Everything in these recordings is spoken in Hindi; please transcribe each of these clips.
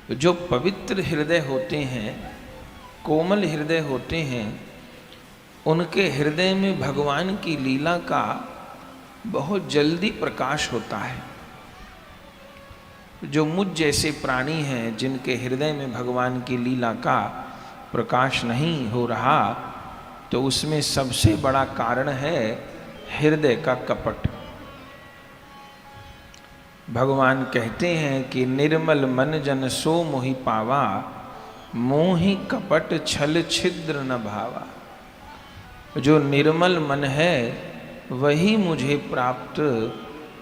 जो पवित्र हृदय होते हैं, कोमल हृदय होते हैं, उनके हृदय में भगवान की लीला का बहुत जल्दी प्रकाश होता है। जो मुझ जैसे प्राणी हैं, जिनके हृदय में भगवान की लीला का प्रकाश नहीं हो रहा, तो उसमें सबसे बड़ा कारण है हृदय का कपट। भगवान कहते हैं कि निर्मल मन जन सो मोहि पावा, मोहि कपट छल छिद्र न भावा। जो निर्मल मन है वही मुझे प्राप्त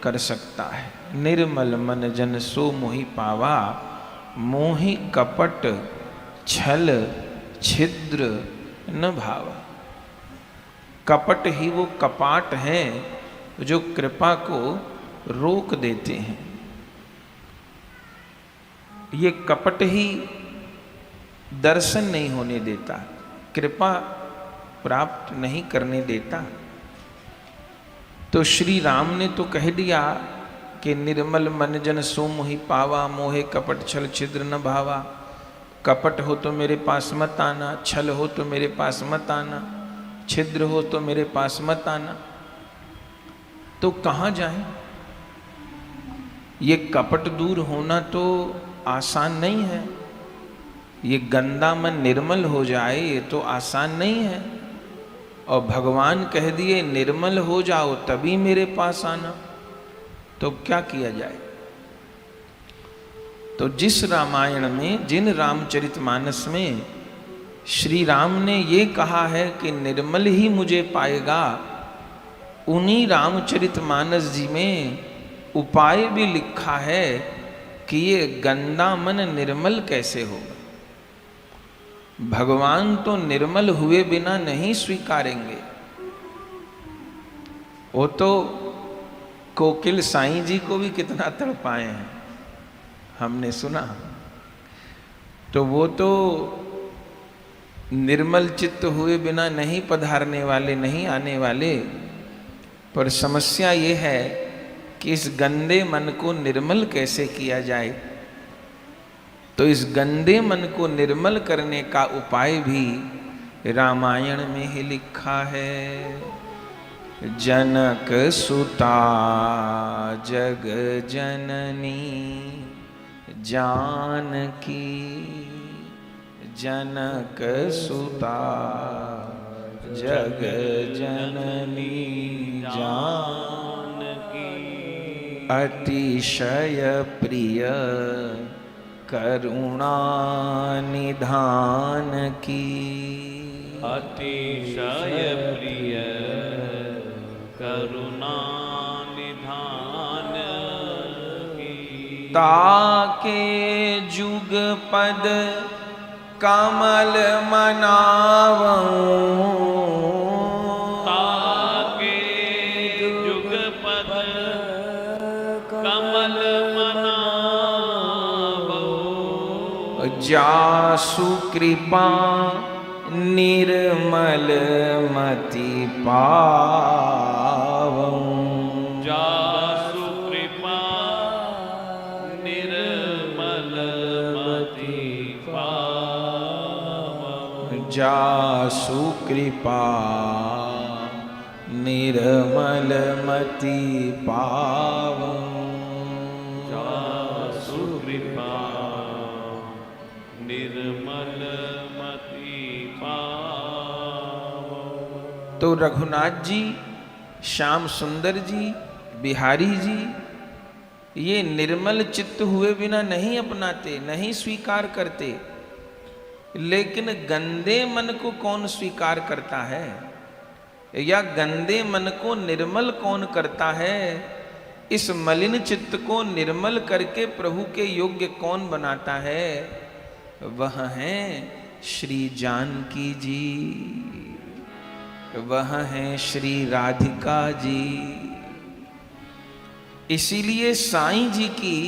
कर सकता है। निर्मल मन जन सो मोहि पावा, मोहि कपट छल छिद्र न भावा। कपट ही वो कपाट हैं जो कृपा को रोक देते हैं। ये कपट ही दर्शन नहीं होने देता, कृपा प्राप्त नहीं करने देता। तो श्री राम ने तो कह दिया कि निर्मल मन जन सो मोहि पावा, मोहे कपट छल छिद्र न भावा। कपट हो तो मेरे पास मत आना, छल हो तो मेरे पास मत आना, छिद्र हो तो मेरे पास मत आना। तो कहाँ जाएं? ये कपट दूर होना तो आसान नहीं है। ये गंदा मन निर्मल हो जाए, ये तो आसान नहीं है। और भगवान कह दिए निर्मल हो जाओ तभी मेरे पास आना, तो क्या किया जाए? तो जिस रामायण में, जिन रामचरितमानस में श्री राम ने ये कहा है कि निर्मल ही मुझे पाएगा, उन्हीं रामचरितमानस जी में उपाय भी लिखा है कि ये गंदा मन निर्मल कैसे होगा। भगवान तो निर्मल हुए बिना नहीं स्वीकारेंगे। वो तो कोकिल साईं जी को भी कितना तड़पाए हैं, हमने सुना। तो वो तो निर्मल चित्त हुए बिना नहीं पधारने वाले, नहीं आने वाले। पर समस्या ये है कि इस गंदे मन को निर्मल कैसे किया जाए। तो इस गंदे मन को निर्मल करने का उपाय भी रामायण में ही लिखा है। जनक सुता जग जननी जानकी, जनक सुता जग जननी जानकी, अतिशय प्रिय करुणा निधान की, अतिशय प्रिय करुणा निधान की। ताके जुग पद कमल मनावऊं, ताके जुग पद कमल मनावऊं, जासु कृपा निर्मल मति पावऊं, जासु कृपा निर्मल मति पावऊं, जासु कृपा निर्मल मति पावऊं, जासु कृपा निर्मल मति पावऊं। तो रघुनाथ जी, श्याम सुंदर जी, बिहारी जी ये निर्मल चित्त हुए बिना नहीं अपनाते, नहीं स्वीकार करते। लेकिन गंदे मन को कौन स्वीकार करता है, या गंदे मन को निर्मल कौन करता है? इस मलिन चित्त को निर्मल करके प्रभु के योग्य कौन बनाता है? वह हैं श्री जानकी जी, वह हैं श्री राधिका जी। इसीलिए साईं जी की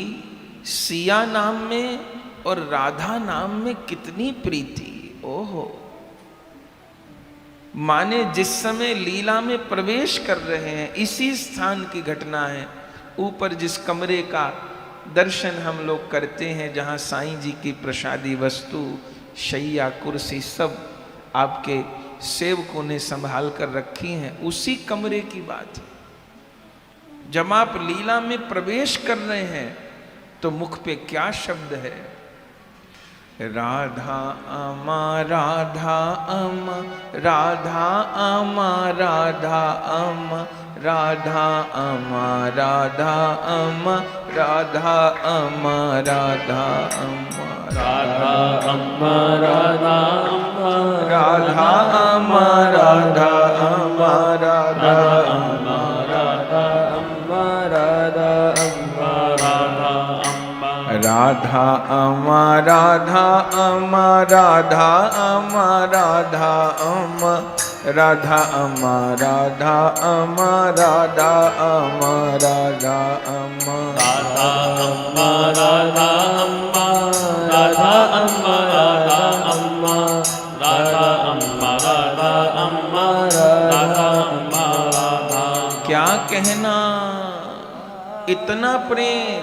सिया नाम में और राधा नाम में कितनी प्रीति। ओहो, माने जिस समय लीला में प्रवेश कर रहे हैं, इसी स्थान की घटना है। ऊपर जिस कमरे का दर्शन हम लोग करते हैं जहाँ साईं जी की प्रसादी वस्तु, शैया, कुर्सी सब आपके सेवकों ने संभाल कर रखी हैं, उसी कमरे की बात है। जब आप लीला में प्रवेश कर रहे हैं तो मुख पे क्या शब्द है? राधा अमा राधा अमा राधा अमा राधा अमा राधा अमा राधा अमा राधा अमा राधा अमा राधा अम्मा राधा अम्मा राधा अमा राधा अमा राधा अमा राधा अम्मा राधा अम्मा राधा अम्मा राधा अमा राधा अमा राधा अमा राधा अमा राधा अमा राधा अमा राधा अमा राधा अमा राधा अम्मा राधा अम्मा राधा अम्मा राधा अम्मा राधा अम्मा राधा अम्मा राधा अम्मा राधा। क्या कहना, इतना प्रेम,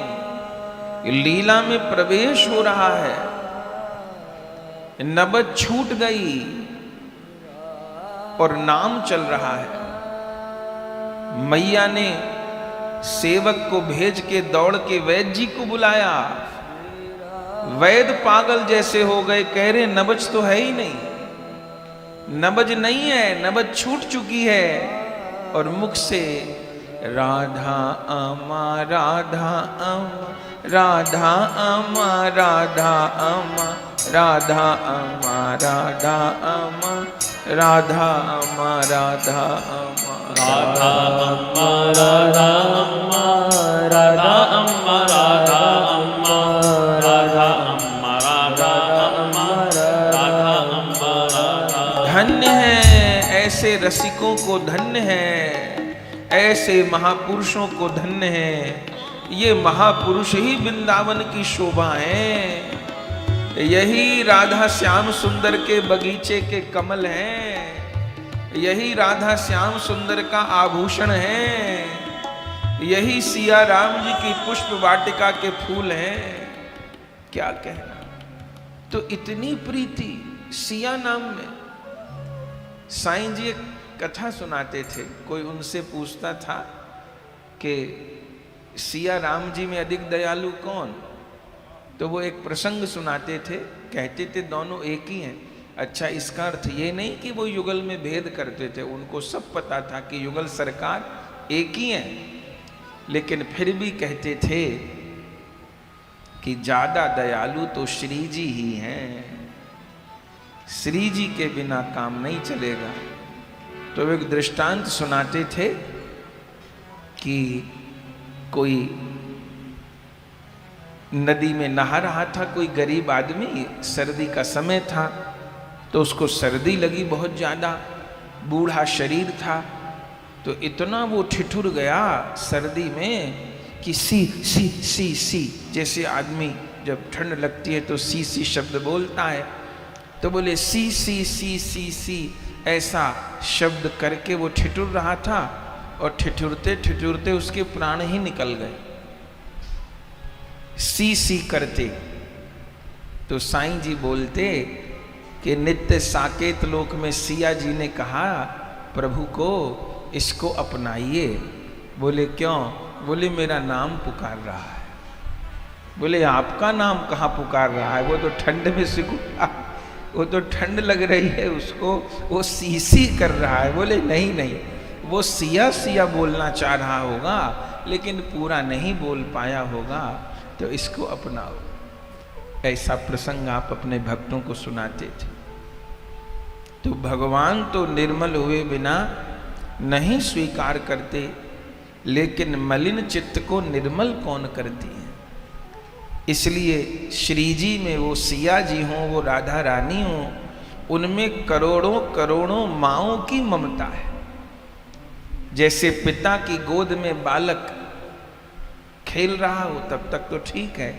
लीला में प्रवेश हो रहा है, नबज छूट गई और नाम चल रहा है। मैया ने सेवक को भेज के दौड़ के वैद्य जी को बुलाया। वैद्य पागल जैसे हो गए, कह रहे नबज तो है ही नहीं, नबज नहीं है, नबज छूट चुकी है। और मुख से राधा अमा राधा अमा राधा अमा राधा अमा राधा अमा राधा अमा राधा अमा राधा अमा राधा अम्मा राधा अम्मा राधा अम्मा राधा अम्मा राधा अम्मा राधा अम्मा राधा अम्मा राधा। धन्य है ऐसे रसिकों को, धन्य है ऐसे महापुरुषों को, धन्य है। ये महापुरुष ही वृंदावन की शोभा है, यही राधा श्याम सुंदर के बगीचे के कमल हैं, यही राधा श्याम सुंदर का आभूषण है, यही सिया राम जी की पुष्प वाटिका के फूल हैं। क्या कहना। तो इतनी प्रीति सिया नाम में। साईं जी एक कथा सुनाते थे, कोई उनसे पूछता था कि सिया राम जी में अधिक दयालु कौन? तो वो एक प्रसंग सुनाते थे, कहते थे दोनों एक ही हैं। अच्छा, इसका अर्थ ये नहीं कि वो युगल में भेद करते थे, उनको सब पता था कि युगल सरकार एक ही है, लेकिन फिर भी कहते थे कि ज्यादा दयालु तो श्री जी ही हैं, श्री जी के बिना काम नहीं चलेगा। तो एक दृष्टांत सुनाते थे कि कोई नदी में नहा रहा था कोई गरीब आदमी, सर्दी का समय था, तो उसको सर्दी लगी बहुत ज़्यादा, बूढ़ा शरीर था, तो इतना वो ठिठुर गया सर्दी में कि सी सी सी सी, जैसे आदमी जब ठंड लगती है तो सी सी शब्द बोलता है, तो बोले सी सी सी सी सी, ऐसा शब्द करके वो ठिठुर रहा था, और ठिठुरते ठिठुरते उसके प्राण ही निकल गए, सी सी करते। तो साईं जी बोलते कि नित्य साकेत लोक में सिया जी ने कहा प्रभु को इसको अपनाइए। बोले क्यों? बोले मेरा नाम पुकार रहा है। बोले आपका नाम कहाँ पुकार रहा है? वो तो ठंड में सिकुड़ा, वो तो ठंड लग रही है उसको, वो सी सी कर रहा है। बोले नहीं नहीं, वो सिया सिया बोलना चाह रहा होगा लेकिन पूरा नहीं बोल पाया होगा, तो इसको अपनाओ। ऐसा प्रसंग आप अपने भक्तों को सुनाते थे। तो भगवान तो निर्मल हुए बिना नहीं स्वीकार करते, लेकिन मलिन चित्त को निर्मल कौन करती है? इसलिए श्री जी में वो सिया जी हों, वो राधा रानी हों, उनमें करोड़ों करोड़ों माँओं की ममता है। जैसे पिता की गोद में बालक खेल रहा हो तब तक तो ठीक है,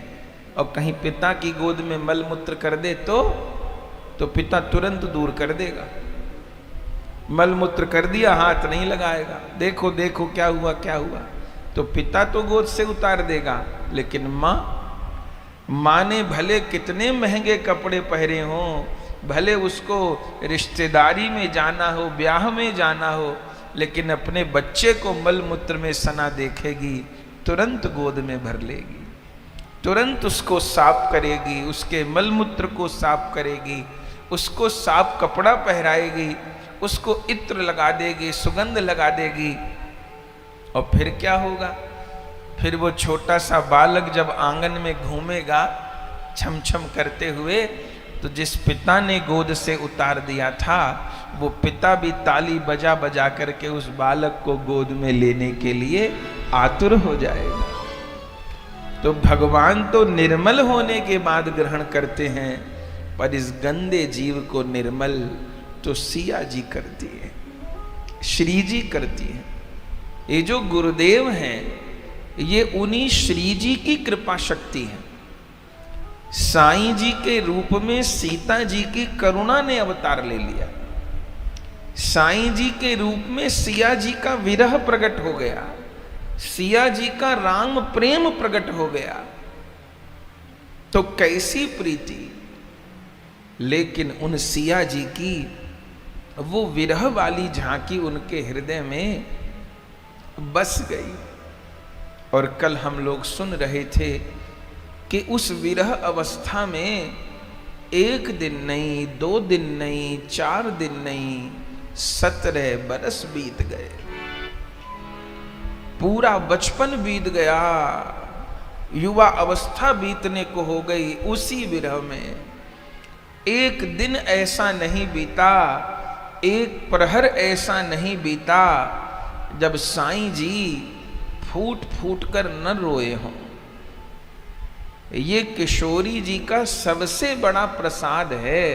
और कहीं पिता की गोद में मल मूत्र कर दे तो पिता तुरंत दूर कर देगा। मल मूत्र कर दिया, हाथ नहीं लगाएगा, देखो देखो क्या हुआ क्या हुआ। तो पिता तो गोद से उतार देगा, लेकिन माँ ने भले कितने महंगे कपड़े पहरे हों, भले उसको रिश्तेदारी में जाना हो, ब्याह में जाना हो, लेकिन अपने बच्चे को मल मूत्र में सना देखेगी, तुरंत गोद में भर लेगी, तुरंत उसको साफ करेगी, उसके मल मूत्र को साफ करेगी, उसको साफ कपड़ा पहराएगी, उसको इत्र लगा देगी, सुगंध लगा देगी। और फिर क्या होगा? फिर वो छोटा सा बालक जब आंगन में घूमेगा छम छम करते हुए, तो जिस पिता ने गोद से उतार दिया था, वो पिता भी ताली बजा बजा करके उस बालक को गोद में लेने के लिए आतुर हो जाएगा। तो भगवान तो निर्मल होने के बाद ग्रहण करते हैं, पर इस गंदे जीव को निर्मल तो सिया जी करती है, श्री जी करती है। ये जो गुरुदेव हैं, ये उन्हीं श्री जी की कृपा शक्ति है। साईं जी के रूप में सीता जी की करुणा ने अवतार ले लिया, साईं जी के रूप में सिया जी का विरह प्रकट हो गया, सिया जी का राम प्रेम प्रकट हो गया। तो कैसी प्रीति! लेकिन उन सिया जी की वो विरह वाली झांकी उनके हृदय में बस गई। और कल हम लोग सुन रहे थे कि उस विरह अवस्था में 1 दिन नहीं, 2 दिन नहीं, 4 दिन नहीं, 17 बरस बीत गए, पूरा बचपन बीत गया, युवा अवस्था बीतने को हो गई। उसी विरह में 1 दिन ऐसा नहीं बीता, 1 प्रहर ऐसा नहीं बीता जब साईं जी फूट फूट कर न रोए हों। ये किशोरी जी का सबसे बड़ा प्रसाद है,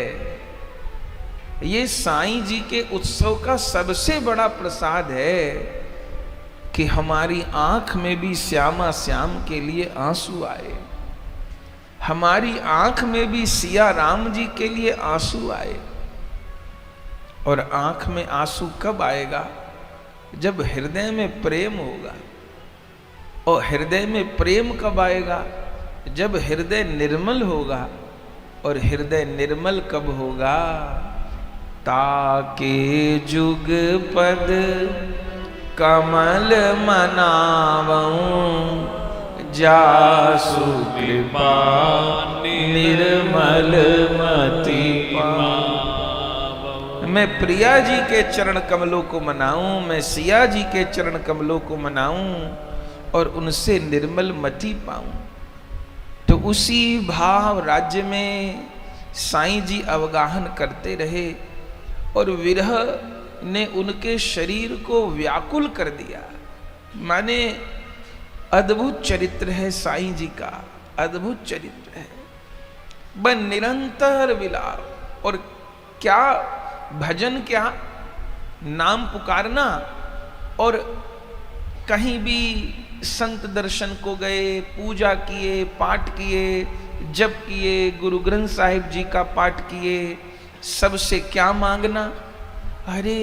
ये साईं जी के उत्सव का सबसे बड़ा प्रसाद है कि हमारी आंख में भी श्यामा श्याम के लिए आंसू आए, हमारी आंख में भी सिया राम जी के लिए आंसू आए। और आंख में आंसू कब आएगा? जब हृदय में प्रेम होगा। और हृदय में प्रेम कब आएगा? जब हृदय निर्मल होगा। और हृदय निर्मल कब होगा? ताके जुग पद कमल मनावऊं, जासु कृपा निर्मल मति पावऊं। मैं प्रिया जी के चरण कमलों को मनाऊं, मैं सिया जी के चरण कमलों को मनाऊं और उनसे निर्मल मति पाऊं। तो उसी भाव राज्य में साईं जी अवगाहन करते रहे और विरह ने उनके शरीर को व्याकुल कर दिया। माने अद्भुत चरित्र है साईं जी का, अद्भुत चरित्र है। वह निरंतर विलाप, और क्या भजन, क्या नाम पुकारना। और कहीं भी संत दर्शन को गए, पूजा किए, पाठ किए, जप किए, गुरु ग्रंथ साहिब जी का पाठ किए, सबसे क्या मांगना? अरे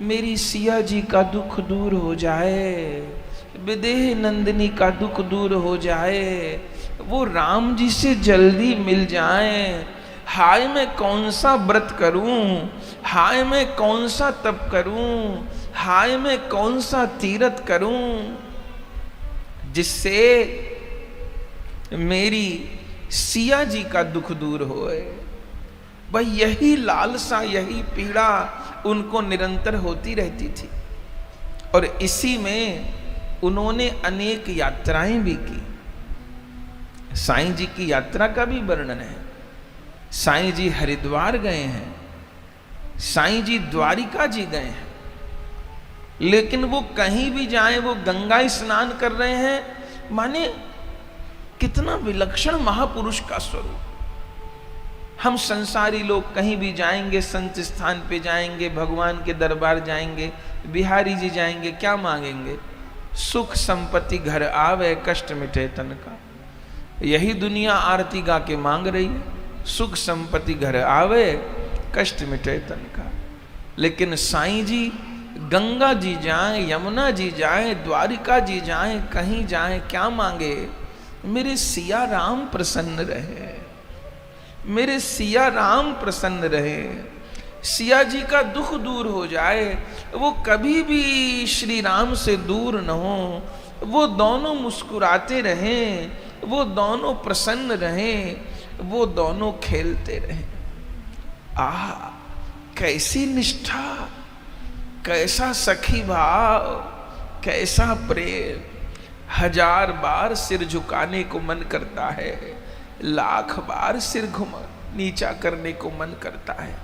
मेरी सिया जी का दुख दूर हो जाए, विदेह नंदिनी का दुख दूर हो जाए, वो राम जी से जल्दी मिल जाए। हाय मैं कौन सा व्रत करूं, हाय मैं कौन सा तप करूं, हाय मैं कौन सा तीर्थ करूं जिससे मेरी सिया जी का दुख दूर होए। भाई यही लालसा, यही पीड़ा उनको निरंतर होती रहती थी। और इसी में उन्होंने अनेक यात्राएं भी की। साईं जी की यात्रा का भी वर्णन है। साईं जी हरिद्वार गए हैं, साईं जी द्वारिका जी गए हैं, लेकिन वो कहीं भी जाएं वो गंगा स्नान कर रहे हैं। माने कितना विलक्षण महापुरुष का स्वरूप। हम संसारी लोग कहीं भी जाएंगे, संत स्थान पे जाएंगे, भगवान के दरबार जाएंगे, बिहारी जी जाएंगे, क्या मांगेंगे? सुख संपत्ति घर आवे, कष्ट मिटे तन का। यही दुनिया आरती गा के मांग रही है, सुख संपत्ति घर आवे, कष्ट मिटे तन का। लेकिन साईं जी गंगा जी जाएं, यमुना जी जाएं, द्वारिका जी जाएं, कहीं जाएं, क्या मांगे? मेरे सिया राम प्रसन्न रहे, मेरे सिया राम प्रसन्न रहे, सिया जी का दुख दूर हो जाए, वो कभी भी श्री राम से दूर न हो, वो दोनों मुस्कुराते रहें, वो दोनों प्रसन्न रहें, वो दोनों खेलते रहें। आह, कैसी निष्ठा, कैसा सखी भाव, कैसा प्रेम। 1000 बार सिर झुकाने को मन करता है, 1,00,000 बार सिर नीचा करने को मन करता है।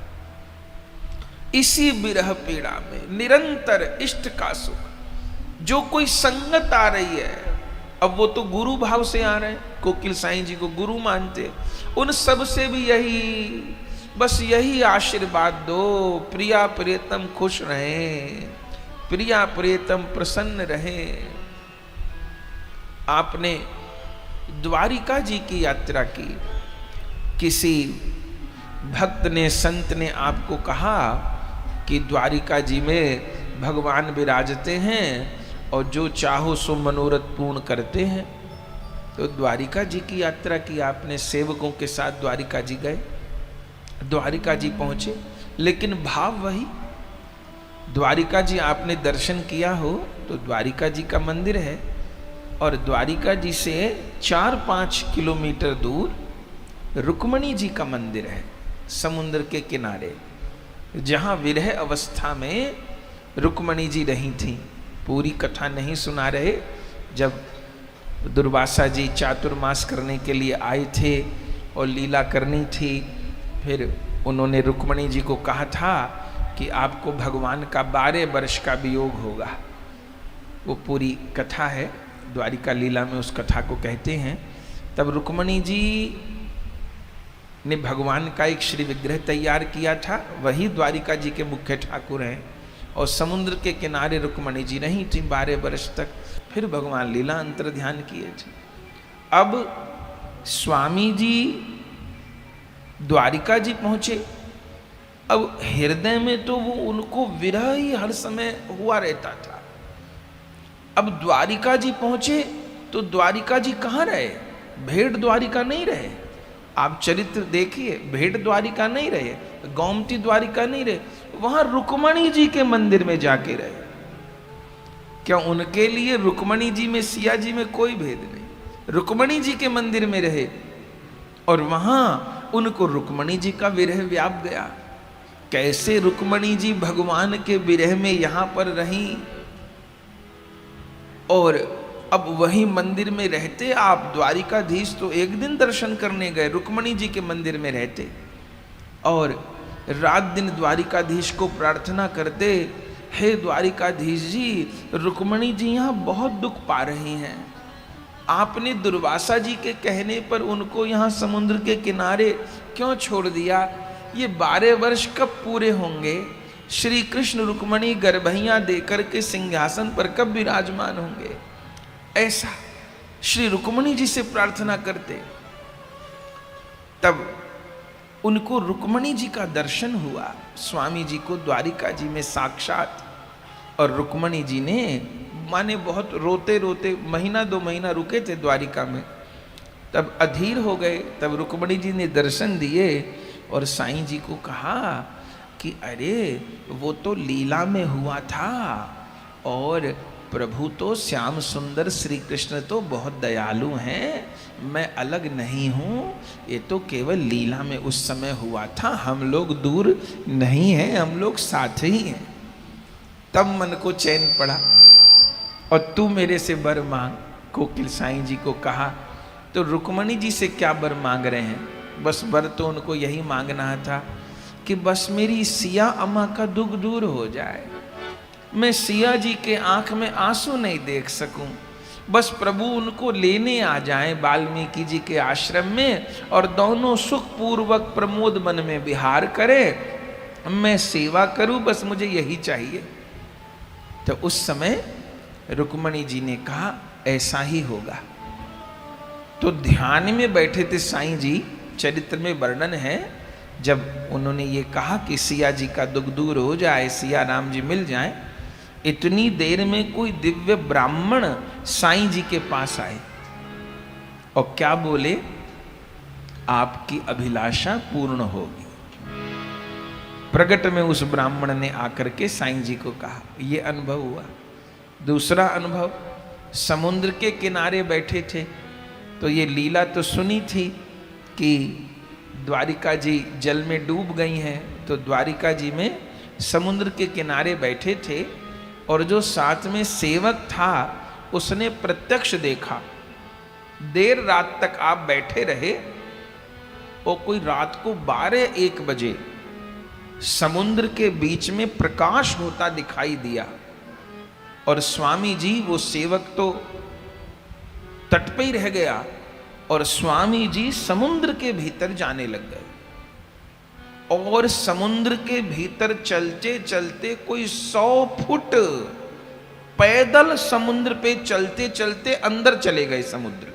इसी विरह पीड़ा में निरंतर इष्ट का सुख, जो कोई संगत आ रही है, अब वो तो गुरु भाव से आ रहे हैं, कोकिल साईं जी को गुरु मानते, उन सब से भी यही, बस यही आशीर्वाद दो, प्रिया प्रियतम खुश रहें, प्रिया प्रियतम प्रसन्न रहें। आपने द्वारिका जी की यात्रा की, किसी भक्त ने, संत ने आपको कहा कि द्वारिका जी में भगवान विराजते हैं और जो चाहो सो मनोरथ पूर्ण करते हैं। तो द्वारिका जी की यात्रा की आपने, सेवकों के साथ द्वारिका जी गए, द्वारिका जी पहुंचे, लेकिन भाव वही। द्वारिका जी आपने दर्शन किया हो तो द्वारिका जी का मंदिर है, और द्वारिका जी से 4-5 किलोमीटर दूर रुक्मणी जी का मंदिर है, समुद्र के किनारे, जहाँ विरह अवस्था में रुक्मणी जी रही थी। पूरी कथा नहीं सुना रहे। जब दुर्वासा जी चातुर्मास करने के लिए आए थे और लीला करनी थी, फिर उन्होंने रुक्मणी जी को कहा था कि आपको भगवान का 12 वर्ष का वियोग होगा। वो पूरी कथा है, द्वारिका लीला में उस कथा को कहते हैं। तब रुक्मणी जी ने भगवान का एक श्री विग्रह तैयार किया था, वही द्वारिका जी के मुख्य ठाकुर हैं, और समुद्र के किनारे रुक्मणी जी नहीं थी 12 वर्ष तक। फिर भगवान लीला अंतर ध्यान किए थे। अब स्वामी जी द्वारिका जी पहुंचे। अब हृदय में तो वो उनको विरह ही हर समय हुआ रहता था। अब द्वारिका जी पहुंचे तो द्वारिका जी कहाँ रहे? भेड़ द्वारिका नहीं रहे। आप चरित्र देखिए, भेड़ द्वारिका नहीं रहे, गोमती द्वारिका नहीं रहे, वहां रुक्मणी जी के मंदिर में जाके रहे। क्या उनके लिए रुक्मणी जी में, सिया जी में कोई भेद नहीं? रुक्मणी जी के मंदिर में रहे और वहां उनको रुक्मणी जी का विरह व्याप गया। कैसे रुक्मणी जी भगवान के विरह में यहां पर रहीं, और अब वही मंदिर में रहते। आप द्वारिकाधीश तो एक दिन दर्शन करने गए, रुक्मणी जी के मंदिर में रहते और रात दिन द्वारिकाधीश को प्रार्थना करते, हे द्वारिकाधीश जी, रुक्मणी जी यहाँ बहुत दुख पा रही हैं। आपने दुर्वासा जी के कहने पर उनको यहाँ समुद्र के किनारे क्यों छोड़ दिया? ये 12 वर्ष कब पूरे होंगे? श्री कृष्ण रुक्मणी गर्भैया देकर के सिंहासन पर कब विराजमान होंगे? ऐसा श्री रुक्मणी जी से प्रार्थना करते। तब उनको रुक्मणी जी का दर्शन हुआ, स्वामी जी को द्वारिका जी में साक्षात। और रुक्मणी जी ने माने बहुत रोते रोते, 1-2 महीना रुके थे द्वारिका में, तब अधीर हो गए। तब रुक्मणी जी ने दर्शन दिए और साईं जी को कहा कि अरे वो तो लीला में हुआ था, और प्रभु तो श्याम सुंदर श्री कृष्ण तो बहुत दयालु हैं, मैं अलग नहीं हूँ, ये तो केवल लीला में उस समय हुआ था, हम लोग दूर नहीं हैं, हम लोग साथ ही हैं। तब मन को चैन पड़ा। और तू मेरे से वर मांग, कोकिल साईं जी को कहा। तो रुक्मणी जी से क्या वर मांग रहे हैं? बस वर तो उनको यही मांगना था कि बस मेरी सिया अम्मा का दुख दूर हो जाए, मैं सिया जी के आंख में आंसू नहीं देख सकूं, बस प्रभु उनको लेने आ जाएं वाल्मीकि जी के आश्रम में, और दोनों सुखपूर्वक प्रमोद मन में विहार करें, मैं सेवा करूं, बस मुझे यही चाहिए। तो उस समय रुक्मणी जी ने कहा ऐसा ही होगा। तो ध्यान में बैठे थे साईं जी, चरित्र में वर्णन है, जब उन्होंने ये कहा कि सिया जी का दुख दूर हो जाए, सिया राम जी मिल जाएं, इतनी देर में कोई दिव्य ब्राह्मण साईं जी के पास आए और क्या बोले, आपकी अभिलाषा पूर्ण होगी। प्रगट में उस ब्राह्मण ने आकर के साईं जी को कहा। ये अनुभव हुआ। दूसरा अनुभव, समुद्र के किनारे बैठे थे, तो ये लीला तो सुनी थी कि द्वारिका जी जल में डूब गई हैं, तो द्वारिका जी में समुद्र के किनारे बैठे थे और जो साथ में सेवक था उसने प्रत्यक्ष देखा। देर रात तक आप बैठे रहे और कोई रात को 12-1 बजे समुद्र के बीच में प्रकाश होता दिखाई दिया और स्वामी जी, वो सेवक तो तट पे ही रह गया और स्वामी जी समुद्र के भीतर जाने लग गए और समुद्र के भीतर चलते चलते कोई 100 फुट पैदल समुद्र पे चलते चलते अंदर चले गए समुद्र के।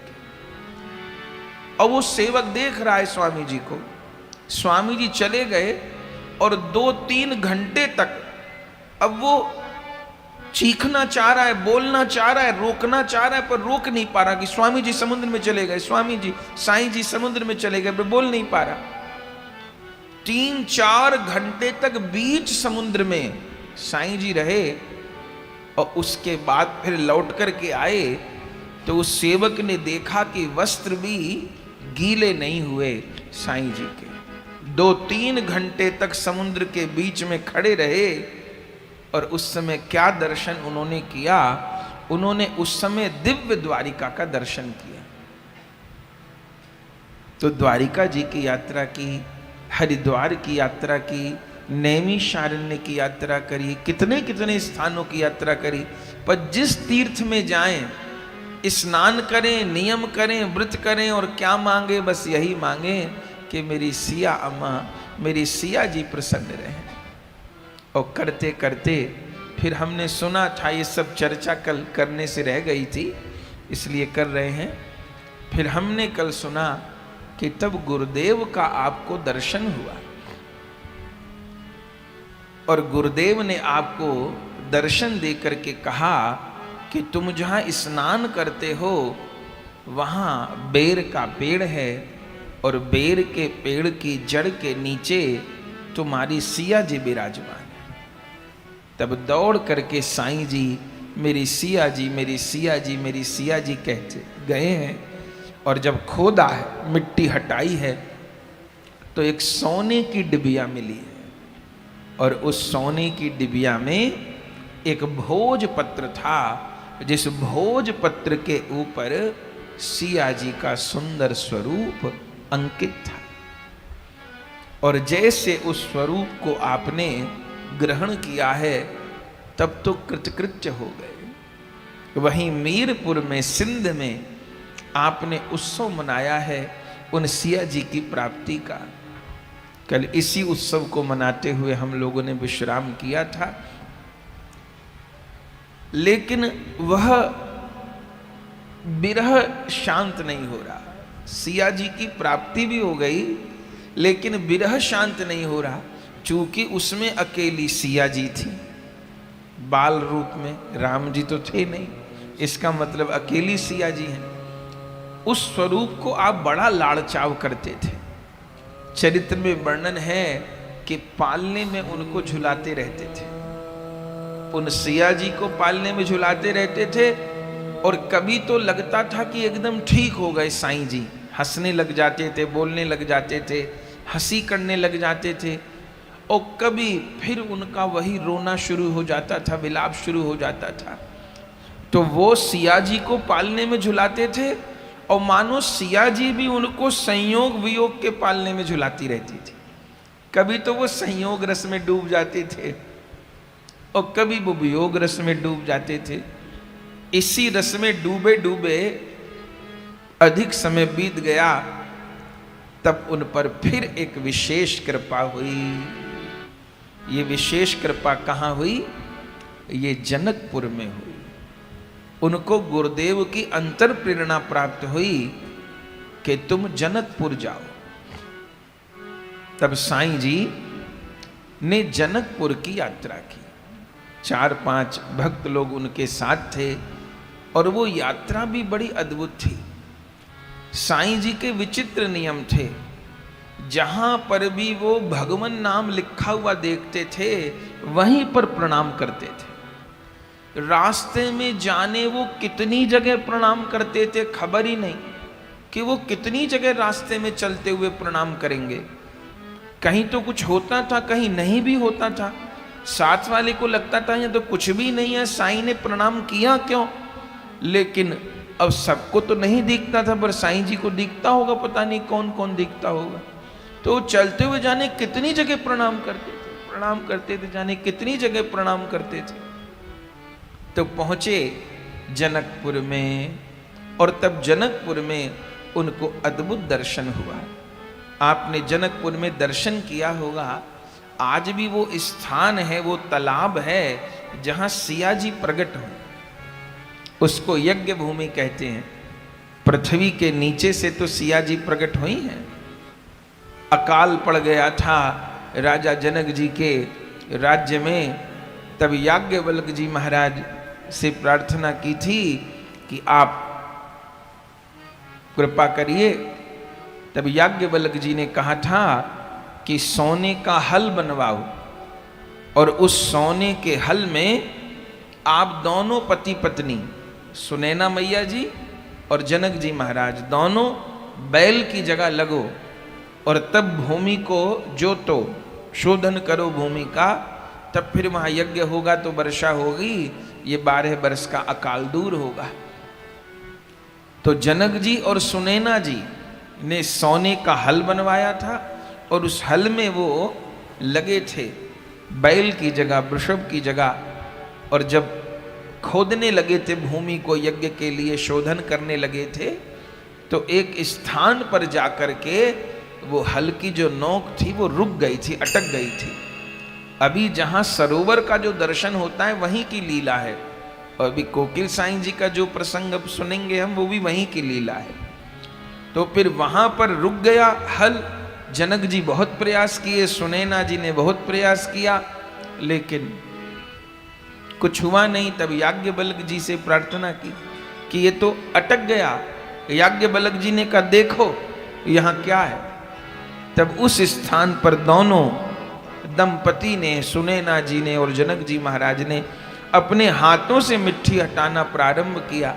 और वो सेवक देख रहा है स्वामी जी को। स्वामी जी चले गए और 2-3 घंटे तक अब वो चीखना चाह रहा है, बोलना चाह रहा है, रोकना चाह रहा है, पर रोक नहीं पा रहा कि स्वामी जी समुद्र में चले गए, स्वामी जी, साईं जी समुद्र में चले गए, पर बोल नहीं पा रहा। 3-4 घंटे तक बीच समुद्र में साईं जी रहे और उसके बाद फिर लौट करके आए तो उस सेवक ने देखा कि वस्त्र भी गीले नहीं हुए साईं जी के। 2-3 घंटे तक समुद्र के बीच में खड़े रहे और उस समय क्या दर्शन उन्होंने किया, उन्होंने उस समय दिव्य द्वारिका का दर्शन किया। तो द्वारिका जी की यात्रा की, हरिद्वार की यात्रा की, नैमिषारण्य की यात्रा करी, कितने कितने स्थानों की यात्रा करी, पर जिस तीर्थ में जाएं, स्नान करें, नियम करें, व्रत करें और क्या मांगे, बस यही मांगे कि मेरी सिया अम्मा, मेरी सिया जी प्रसन्न रहें। और करते करते फिर हमने सुना था, ये सब चर्चा कल करने से रह गई थी इसलिए कर रहे हैं। फिर हमने कल सुना कि तब गुरुदेव का आपको दर्शन हुआ और गुरुदेव ने आपको दर्शन दे करके कहा कि तुम जहाँ स्नान करते हो वहाँ बेर का पेड़ है और बेर के पेड़ की जड़ के नीचे तुम्हारी सिया जी विराजमान। तब दौड़ करके साईं जी, मेरी सिया जी, मेरी सिया जी, मेरी सिया जी कहते गए हैं और जब खोदा है, मिट्टी हटाई है, तो एक सोने की डिबिया मिली है और उस सोने की डिबिया में एक भोजपत्र था, जिस भोजपत्र के ऊपर सिया जी का सुंदर स्वरूप अंकित था। और जैसे उस स्वरूप को आपने ग्रहण किया है तब तो कृतकृत्य हो गए। वहीं मीरपुर में, सिंध में आपने उत्सव मनाया है उन सिया जी की प्राप्ति का। कल इसी उत्सव को मनाते हुए हम लोगों ने विश्राम किया था, लेकिन वह विरह शांत नहीं हो रहा। सिया जी की प्राप्ति भी हो गई लेकिन विरह शांत नहीं हो रहा, चूंकि उसमें अकेली सिया जी थी बाल रूप में, राम जी तो थे नहीं, इसका मतलब अकेली सिया जी हैं। उस स्वरूप को आप बड़ा लाड़ चाव करते थे। चरित्र में वर्णन है कि पालने में उनको झुलाते रहते थे, उन सिया जी को पालने में झुलाते रहते थे। और कभी तो लगता था कि एकदम ठीक हो गए साईं जी, हंसने लग जाते थे, बोलने लग जाते थे, हंसी करने लग जाते थे। और कभी फिर उनका वही रोना शुरू हो जाता था, विलाप शुरू हो जाता था। तो वो सिया जी को पालने में झुलाते थे और मानो सिया जी भी उनको संयोग वियोग के पालने में झुलाती रहती थी। कभी तो वो संयोग रस में डूब जाते थे और कभी वो वियोग रस में डूब जाते थे। इसी रस में डूबे डूबे अधिक समय बीत गया, तब उन पर फिर एक विशेष कृपा हुई। ये विशेष कृपा कहाँ हुई? ये जनकपुर में हुई। उनको गुरुदेव की अंतर प्रेरणा प्राप्त हुई कि तुम जनकपुर जाओ। तब साईं जी ने जनकपुर की यात्रा की। 4-5 भक्त लोग उनके साथ थे और वो यात्रा भी बड़ी अद्भुत थी। साईं जी के विचित्र नियम थे, जहां पर भी वो भगवान नाम लिखा हुआ देखते थे वहीं पर प्रणाम करते थे। रास्ते में जाने वो कितनी जगह प्रणाम करते थे खबर ही नहीं कि वो कितनी जगह रास्ते में चलते हुए प्रणाम करेंगे। कहीं तो कुछ होता था, कहीं नहीं भी होता था। साथ वाले को लगता था ये तो कुछ भी नहीं है, साईं ने प्रणाम किया क्यों? लेकिन अब सबको तो नहीं दिखता था, पर साईं जी को दिखता होगा, पता नहीं कौन कौन दिखता होगा। तो चलते हुए जाने कितनी जगह प्रणाम करते थे, जाने कितनी जगह प्रणाम करते थे। तो पहुंचे जनकपुर में, और तब जनकपुर में उनको अद्भुत दर्शन हुआ। आपने जनकपुर में दर्शन किया होगा, आज भी वो स्थान है, वो तालाब है जहां सिया जी प्रकट हुए। उसको यज्ञ भूमि कहते हैं। पृथ्वी के नीचे से तो सिया जी प्रकट हुई हैं। अकाल पड़ गया था राजा जनक जी के राज्य में, तब याज्ञवल्क जी महाराज से प्रार्थना की थी कि आप कृपा करिए। तब याज्ञवल्क जी ने कहा था कि सोने का हल बनवाओ, और उस सोने के हल में आप दोनों पति पत्नी सुनैना मैया जी और जनक जी महाराज दोनों बैल की जगह लगो, और तब भूमि को जोतो, शोधन करो भूमि का, तब फिर वहां यज्ञ होगा तो वर्षा होगी, ये 12 वर्ष का अकाल दूर होगा। तो जनक जी और सुनैना जी ने सोने का हल बनवाया था, और उस हल में वो लगे थे बैल की जगह, वृषभ की जगह। और जब खोदने लगे थे भूमि को, यज्ञ के लिए शोधन करने लगे थे, तो एक स्थान पर जाकर के वो हल की जो नोक थी वो रुक गई थी, अटक गई थी। अभी जहां सरोवर का जो दर्शन होता है वहीं की लीला है, और अभी कोकिल साईं जी का जो प्रसंग अब सुनेंगे हम, वो भी वहीं की लीला है। तो फिर वहां पर रुक गया हल। जनक जी बहुत प्रयास किए, सुनैना जी ने बहुत प्रयास किया, लेकिन कुछ हुआ नहीं। तब याज्ञवल्क जी से प्रार्थना की कि ये तो अटक गया। याज्ञवल्क जी ने कहा देखो यहाँ क्या है। तब उस स्थान पर दोनों दंपति ने, सुनैना जी ने और जनक जी महाराज ने, अपने हाथों से मिट्टी हटाना प्रारंभ किया।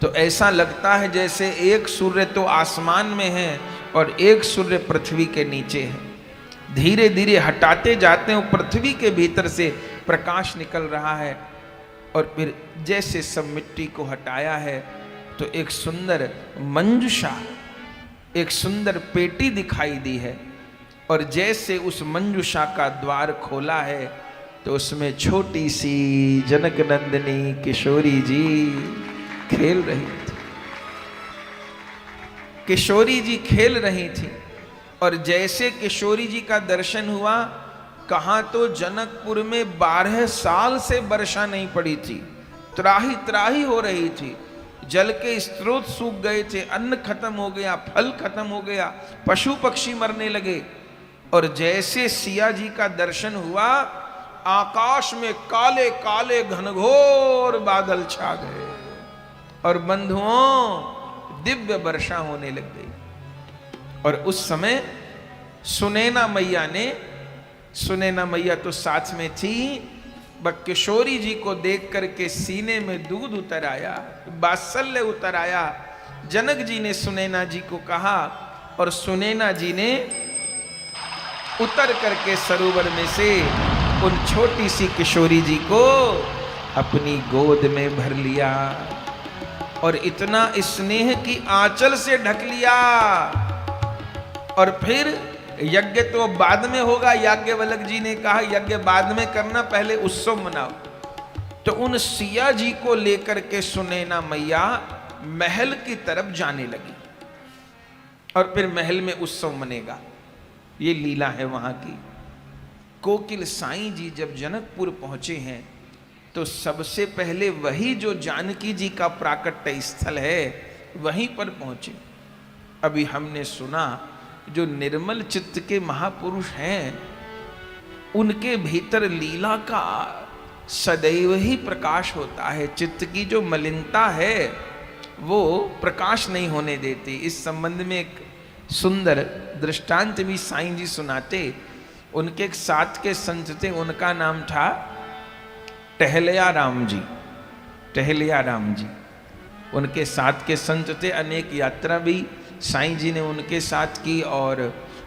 तो ऐसा लगता है जैसे एक सूर्य तो आसमान में है और एक सूर्य पृथ्वी के नीचे है। धीरे धीरे हटाते जाते हैं, पृथ्वी के भीतर से प्रकाश निकल रहा है। और फिर जैसे सब मिट्टी को हटाया है तो एक सुंदर मंजुषा, एक सुंदर पेटी दिखाई दी है। और जैसे उस मंजुषा का द्वार खोला है तो उसमें छोटी सी जनक नंदिनी किशोरी जी खेल रही थी। किशोरी जी खेल रही थी, और जैसे किशोरी जी का दर्शन हुआ, कहाँ तो जनकपुर में 12 साल से वर्षा नहीं पड़ी थी, त्राही त्राही हो रही थी। जल के स्रोत सूख गए थे, अन्न खत्म हो गया, फल खत्म हो गया, पशु पक्षी मरने लगे। और जैसे सिया जी का दर्शन हुआ, आकाश में काले काले घनघोर बादल छा गए, और बंधुओं दिव्य वर्षा होने लग गई। और उस समय सुनैना मैया तो साथ में थी, किशोरी जी को देख करके सीने में दूध उतर आया, वात्सल्य उतर आया। जनक जी ने सुनैना जी को कहा, और सुनैना जी ने उतर करके सरोवर में से उन छोटी सी किशोरी जी को अपनी गोद में भर लिया, और इतना स्नेह की आंचल से ढक लिया। और फिर यज्ञ तो बाद में होगा, याज्ञवल्क जी ने कहा यज्ञ बाद में करना, पहले उत्सव मनाओ। तो उन सिया जी को लेकर के सुनैना मैया महल की तरफ जाने लगी, और फिर महल में उत्सव मनेगा। ये लीला है वहां की। कोकिल साईं जी जब जनकपुर पहुंचे हैं तो सबसे पहले वही जो जानकी जी का प्राकट्य स्थल है वहीं पर पहुंचे। अभी हमने सुना जो निर्मल चित्त के महापुरुष हैं उनके भीतर लीला का सदैव ही प्रकाश होता है। चित्त की जो मलिनता है वो प्रकाश नहीं होने देती। इस संबंध में एक सुंदर दृष्टांत भी साईं जी सुनाते। उनके एक साथ के संत थे, उनका नाम था टहलिया राम जी। टहलिया राम जी उनके साथ के संत थे। अनेक यात्रा भी साईं जी ने उनके साथ की और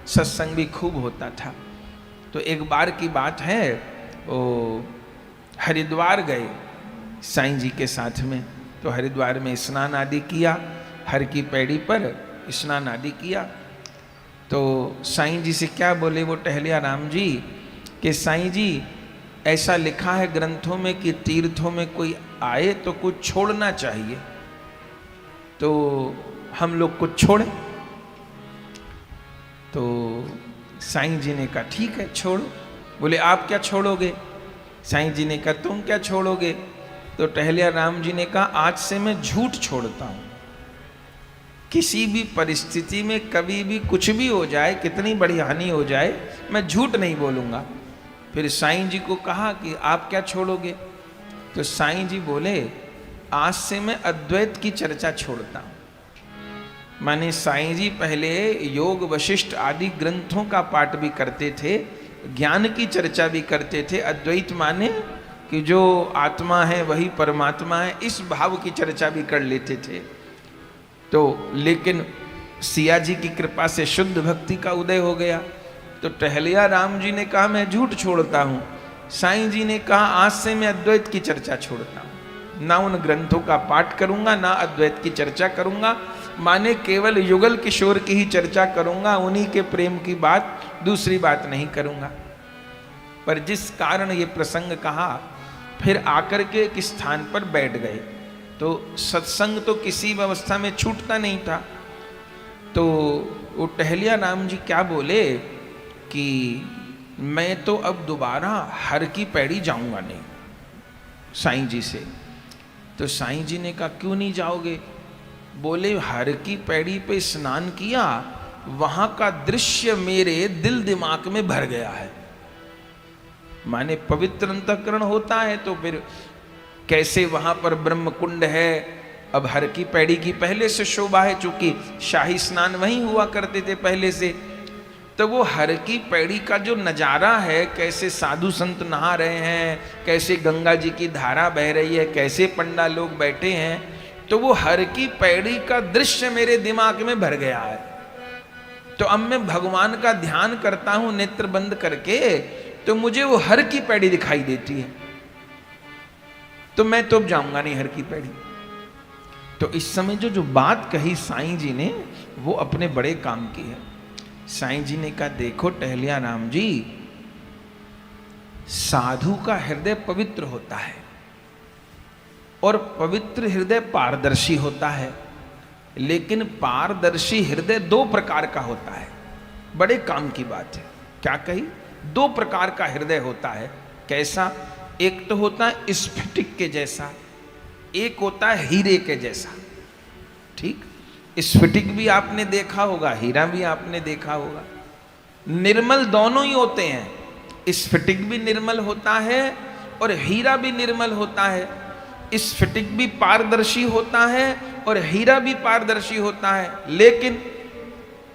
सत्संग भी खूब होता था। तो एक बार की बात है, वो हरिद्वार गए साईं जी के साथ में। तो हरिद्वार में स्नान आदि किया, हर की पैड़ी पर स्नान आदि किया। तो साईं जी से क्या बोले वो टहलिया राम जी कि साईं जी ऐसा लिखा है ग्रंथों में कि तीर्थों में कोई आए तो कुछ छोड़ना चाहिए, तो हम लोग कुछ छोड़ें। तो साईं जी ने कहा ठीक है छोड़ो। बोले आप क्या छोड़ोगे? साईं जी ने कहा तुम क्या छोड़ोगे? तो टहलिया राम जी ने कहा आज से मैं झूठ छोड़ता हूं। किसी भी परिस्थिति में कभी भी कुछ भी हो जाए, कितनी बड़ी हानि हो जाए, मैं झूठ नहीं बोलूंगा। फिर साईं जी को कहा कि आप क्या छोड़ोगे? तो साईं जी बोले आज से मैं अद्वैत की चर्चा छोड़ता हूं। माने साईं जी पहले योग वशिष्ठ आदि ग्रंथों का पाठ भी करते थे, ज्ञान की चर्चा भी करते थे। अद्वैत माने कि जो आत्मा है वही परमात्मा है, इस भाव की चर्चा भी कर लेते थे। तो लेकिन सिया जी की कृपा से शुद्ध भक्ति का उदय हो गया। तो टहलिया राम जी ने कहा मैं झूठ छोड़ता हूं। साईं जी ने कहा आज से मैं अद्वैत की चर्चा छोड़ता हूं, ना उन ग्रंथों का पाठ करूंगा, ना अद्वैत की चर्चा करूंगा। माने केवल युगल किशोर की ही चर्चा करूंगा, उन्हीं के प्रेम की बात, दूसरी बात नहीं करूंगा। पर जिस कारण ये प्रसंग कहा, फिर आकर के एक स्थान पर बैठ गए। तो सत्संग तो किसी व्यवस्था में छूटता नहीं था। तो वो टहलिया राम जी क्या बोले कि मैं तो अब दोबारा हर की पैड़ी जाऊंगा नहीं साईं जी से। तो साईं जी ने कहा क्यों नहीं जाओगे? बोले हर की पैड़ी पे स्नान किया, वहां का दृश्य मेरे दिल दिमाग में भर गया है। माने पवित्र अंतःकरण होता है तो फिर कैसे वहां पर ब्रह्म कुंड है। अब हर की पैड़ी की पहले से शोभा है, चूंकि शाही स्नान वहीं हुआ करते थे पहले से। तो वो हर की पैड़ी का जो नजारा है, कैसे साधु संत नहा रहे हैं, कैसे गंगा जी की धारा बह रही है, कैसे पंडा लोग बैठे हैं, तो वो हर की पैड़ी का दृश्य मेरे दिमाग में भर गया है। तो अब मैं भगवान का ध्यान करता हूं नेत्र बंद करके, तो मुझे वो हर की पैड़ी दिखाई देती है। तो मैं तो जाऊंगा नहीं हर की पैड़ी। तो इस समय जो बात कही साईं जी ने, वो अपने बड़े काम की है। साईं जी ने कहा देखो टहलिया राम जी, साधु का हृदय पवित्र होता है और पवित्र हृदय पारदर्शी होता है। लेकिन पारदर्शी हृदय दो प्रकार का होता है। बड़े काम की बात है। क्या कही? दो प्रकार का हृदय होता है। कैसा? एक तो होता है स्फटिक के जैसा, एक होता है हीरे के जैसा। ठीक, स्फटिक भी आपने देखा होगा, हीरा भी आपने देखा होगा। निर्मल दोनों ही होते हैं। स्फटिक भी निर्मल होता है और हीरा भी निर्मल होता है। स्फटिक भी पारदर्शी होता है और हीरा भी पारदर्शी होता है। लेकिन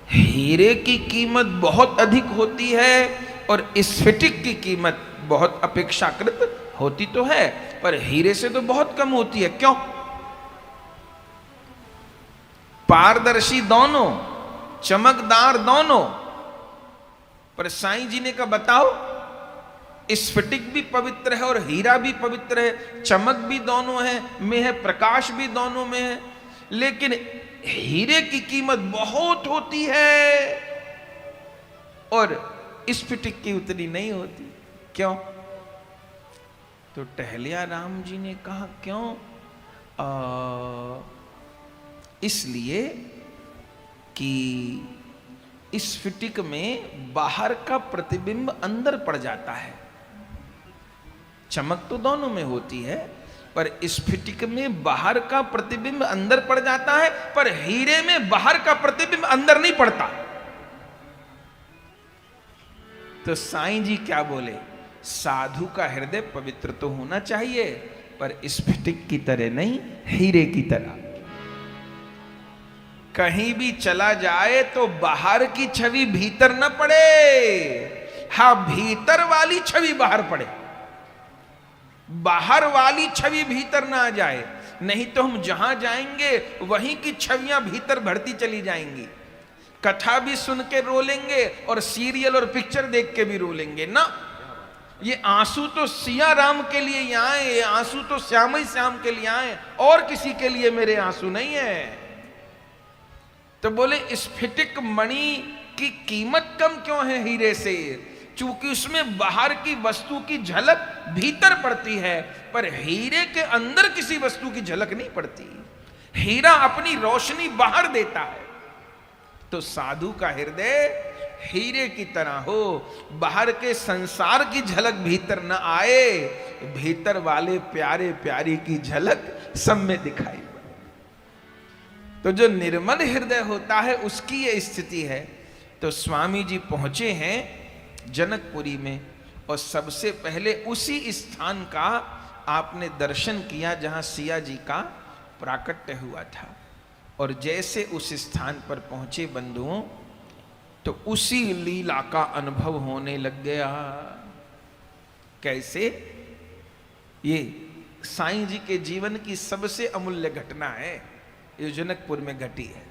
हीरे की कीमत बहुत अधिक होती है और स्फटिक की कीमत बहुत अपेक्षाकृत होती तो है, पर हीरे से तो बहुत कम होती है। क्यों? पारदर्शी दोनों, चमकदार दोनों। पर साईं जी ने कहा बताओ, स्फटिक भी पवित्र है और हीरा भी पवित्र है, चमक भी दोनों है में है, प्रकाश भी दोनों में है। लेकिन हीरे की कीमत बहुत होती है और स्फटिक की उतनी नहीं होती। क्यों? तो टहलिया राम जी ने कहा क्यों? इसलिए कि स्फटिक में बाहर का प्रतिबिंब अंदर पड़ जाता है। चमक तो दोनों में होती है, पर स्फटिक में बाहर का प्रतिबिंब अंदर पड़ जाता है, पर हीरे में बाहर का प्रतिबिंब अंदर नहीं पड़ता। तो साईं जी क्या बोले? साधु का हृदय पवित्र तो होना चाहिए, पर स्फटिक की तरह नहीं, हीरे की तरह। कहीं भी चला जाए तो बाहर की छवि भीतर न पड़े, हाँ भीतर वाली छवि बाहर पड़े, बाहर वाली छवि भीतर ना आ जाए। नहीं तो हम जहां जाएंगे वहीं की छवियां भीतर बढ़ती चली जाएंगी। कथा भी सुन के रो लेंगे और सीरियल और पिक्चर देख के भी रो लेंगे ना। ये आंसू तो सिया राम के लिए ही आए, ये आंसू तो श्याम ही श्याम के लिए आए, और किसी के लिए मेरे आंसू नहीं है। तो बोले स्फटिक मणि की कीमत कम क्यों है हीरे से? चूंकि उसमें बाहर की वस्तु की झलक भीतर पड़ती है, पर हीरे के अंदर किसी वस्तु की झलक नहीं पड़ती। हीरा अपनी रोशनी बाहर देता है। तो साधु का हृदय हीरे की तरह हो, बाहर के संसार की झलक भीतर न आए, भीतर वाले प्यारे प्यारी की झलक सब में दिखाई पड़े। तो जो निर्मल हृदय होता है उसकी ये स्थिति है। तो स्वामी जी पहुंचे हैं जनकपुरी में, और सबसे पहले उसी स्थान का आपने दर्शन किया जहां सिया जी का प्राकट्य हुआ था। और जैसे उस स्थान पर पहुंचे बंधुओं, तो उसी लीला का अनुभव होने लग गया। कैसे? ये साईं जी के जीवन की सबसे अमूल्य घटना है, ये जनकपुर में घटी है।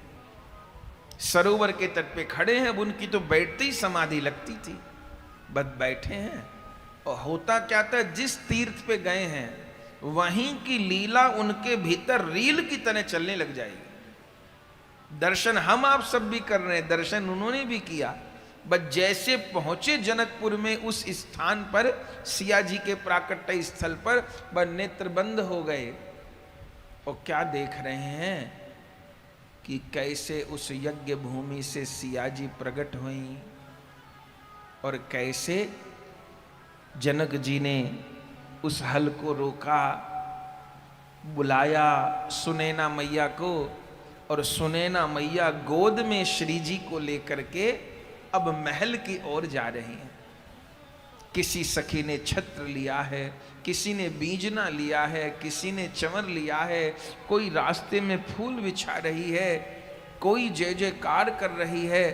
सरोवर के तट पे खड़े हैं, उनकी तो बैठते ही समाधि लगती थी, बस बैठे हैं। और होता क्या था, जिस तीर्थ पे गए हैं वहीं की लीला उनके भीतर रील की तरह चलने लग जाएगी। दर्शन हम आप सब भी कर रहे हैं, दर्शन उन्होंने भी किया। बस जैसे पहुंचे जनकपुर में उस स्थान पर, सिया जी के प्राकट्य स्थल पर, बस नेत्र बंद हो गए। और क्या देख रहे हैं कि कैसे उस यज्ञ भूमि से सिया जी प्रकट हुई, और कैसे जनक जी ने उस हल को रोका, बुलाया सुनैना मैया को, और सुनैना मैया गोद में श्री जी को लेकर के अब महल की ओर जा रही हैं। किसी सखी ने छत्र लिया है, किसी ने बीजना लिया है, किसी ने चंवर लिया है, कोई रास्ते में फूल बिछा रही है, कोई जय जयकार कर रही है।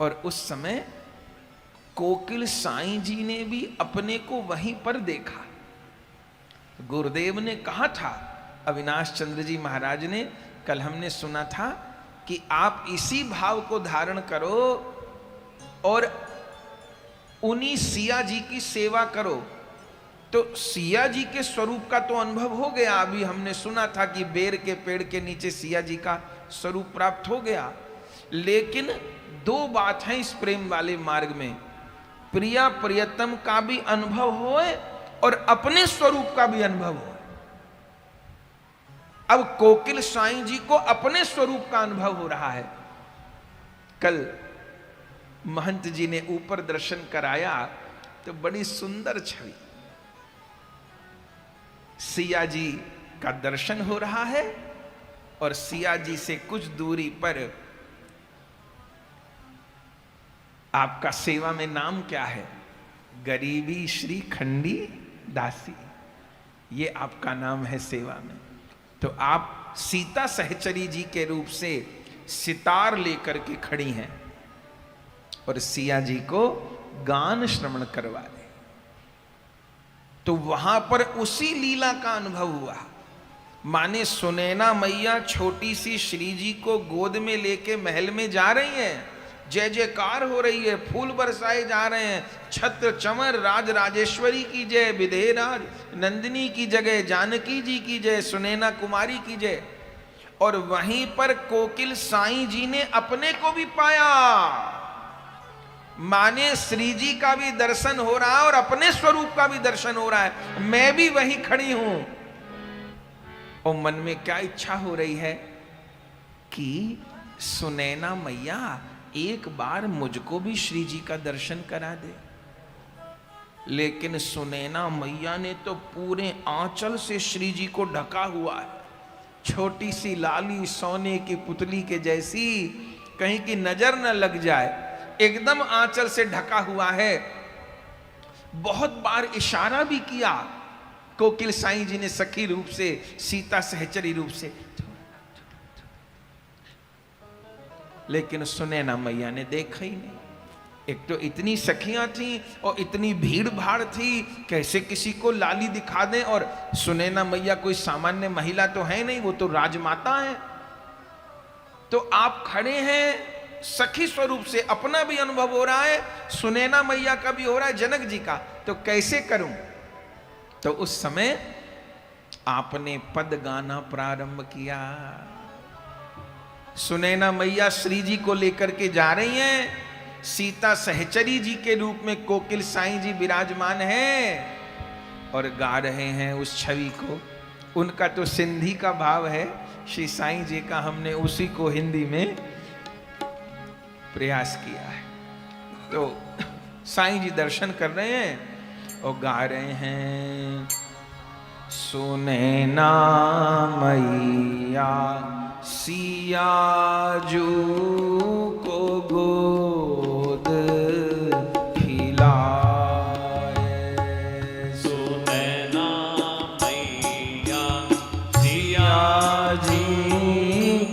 और उस समय कोकिल साईं जी ने भी अपने को वहीं पर देखा। गुरुदेव ने कहा था, अविनाश चंद्र जी महाराज ने, कल हमने सुना था कि आप इसी भाव को धारण करो और उन्हीं सिया जी की सेवा करो। तो सिया जी के स्वरूप का तो अनुभव हो गया। अभी हमने सुना था कि बेर के पेड़ के नीचे सिया जी का स्वरूप प्राप्त हो गया। लेकिन दो बात है इस प्रेम वाले मार्ग में, प्रिया प्रियतम का भी अनुभव होए और अपने स्वरूप का भी अनुभव हो। अब कोकिल साईं जी को अपने स्वरूप का अनुभव हो रहा है। कल महंत जी ने ऊपर दर्शन कराया तो बड़ी सुंदर छवि, सिया जी का दर्शन हो रहा है, और सिया जी से कुछ दूरी पर आपका सेवा में नाम क्या है? गरीबी श्री खंडी दासी, ये आपका नाम है सेवा में। तो आप सीता सहचरी जी के रूप से सितार लेकर के खड़ी हैं और सिया जी को गान श्रवण करवा रहे। तो वहां पर उसी लीला का अनुभव हुआ। माने सुनैना मैया छोटी सी श्री जी को गोद में लेके महल में जा रही हैं, जय जयकार हो रही है, फूल बरसाए जा रहे हैं, छत्र चमर राज राजेश्वरी की जय, विधेयराज नंदिनी की जगह जानकी जी की जय, सुनैना कुमारी की जय। और वहीं पर कोकिल साईं जी ने अपने को भी पाया। माने श्री जी का भी दर्शन हो रहा है और अपने स्वरूप का भी दर्शन हो रहा है, मैं भी वहीं खड़ी हूं। और मन में क्या इच्छा हो रही है कि सुनैना मैया एक बार मुझको भी श्री जी का दर्शन करा दे। लेकिन सुनैना मैया ने तो पूरे आंचल से श्री जी को ढका हुआ है, छोटी सी लाली सोने की पुतली के जैसी, कहीं की नजर न लग जाए, एकदम आंचल से ढका हुआ है। बहुत बार इशारा भी किया कोकिल साईं जी ने सखी रूप से, सीता सहचरी रूप से, लेकिन सुनैना मैया ने देखा ही नहीं। एक तो इतनी सखियां थी और इतनी भीड़ भाड़ थी, कैसे किसी को लाली दिखा दें। और सुनैना मैया कोई सामान्य महिला तो है नहीं, वो तो राजमाता है। तो आप खड़े हैं सखी स्वरूप से, अपना भी अनुभव हो रहा है, सुनैना मैया का भी हो रहा है, जनक जी का, तो कैसे करूं। तो उस समय आपने पद गाना प्रारंभ किया। सुनैना मैया श्री जी को लेकर के जा रही हैं, सीता सहचरी जी के रूप में कोकिल साईं जी विराजमान हैं और गा रहे हैं उस छवि को। उनका तो सिंधी का भाव है, श्री साईं जी का हमने उसी को हिंदी में प्रयास किया है। तो साईं जी दर्शन कर रहे हैं और गा रहे हैं, सुनैना मैया सिया जू को गोद खिलाए। सुनैना मैया सिया जी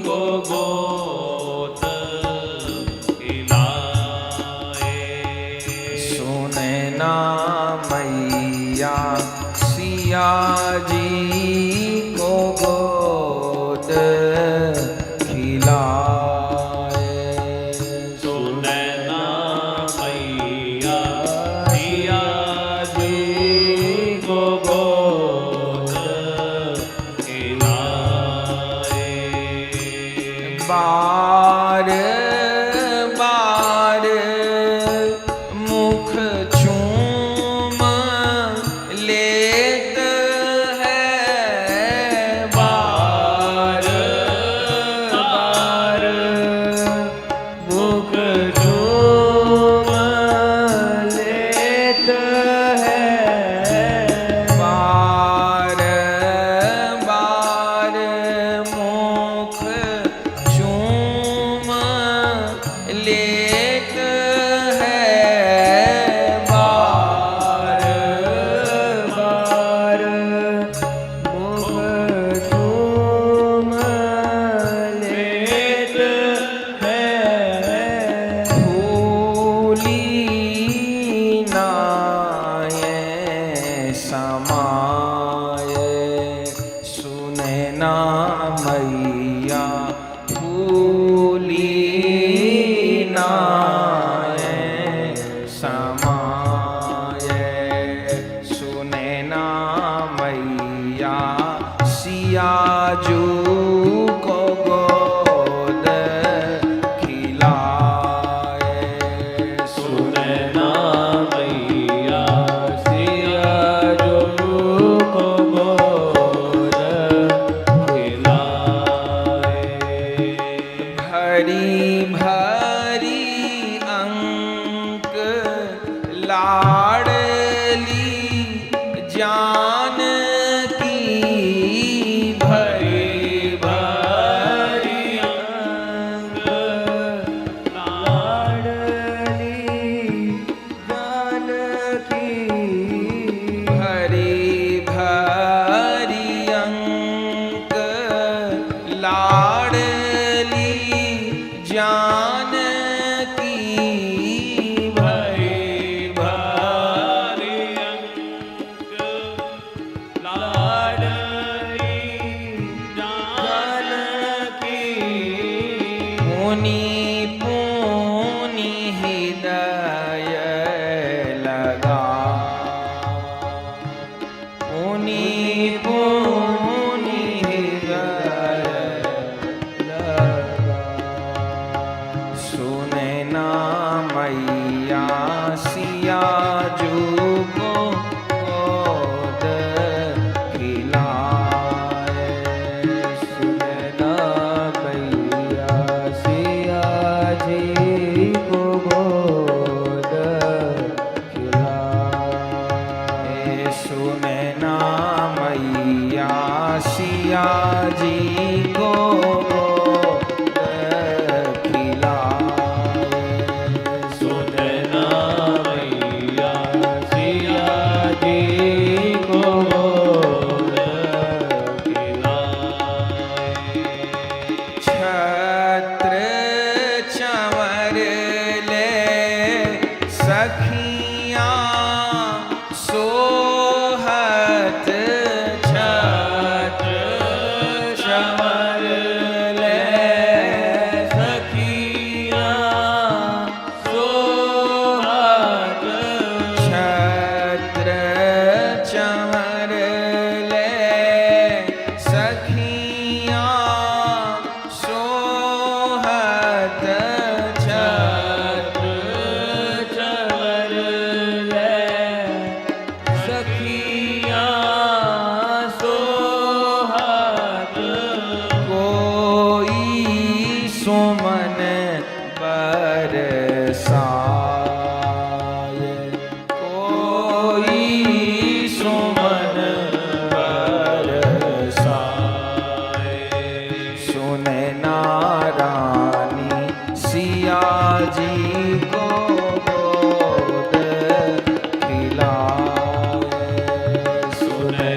को गोद खिलाए। सुनैना मैया सिया जी को गोद खिलाए। सुनैना मैया सिया जी को गोद खिलाए। बार बार मुख चूम लेत है, बार बार मुख चूम लेत है। बार बार मुख चूम लेत है। बार बार मुख चूम लेत है। भूली नाये समाये सुनैना मैया, भूली नाये समाये सुनैना मैया सिया जू को गोद खिलाए। सुनैना मैया सिया जो को गोद खिलाए। भरी भरी अंक लाडली जान की, भरी भरी अंग लाडली जानकी। भरी भरी अंक लाडली जान की, भरी भरी अंग लाडली जानकी। पुनि पुनि हृदय लगा, पुनि पुनि हृदय लगा। सुनैना मैया सिया जू को गोद खिलाए। सुनैना मैया सिया जी को गोद खिलाए। सुनैना मैया सिया जी को गोद खिलाए। सुनैना सखियां सोहत छत्र चमर ले सखियां सोहत छत्र चमर ले सखियां सोहत छत्र चमर ले सखियां सोहत कोई सुमन बरसाए कोई सुमन बरसाए सुने नारानी सिया जी को गोद खिलाए सुने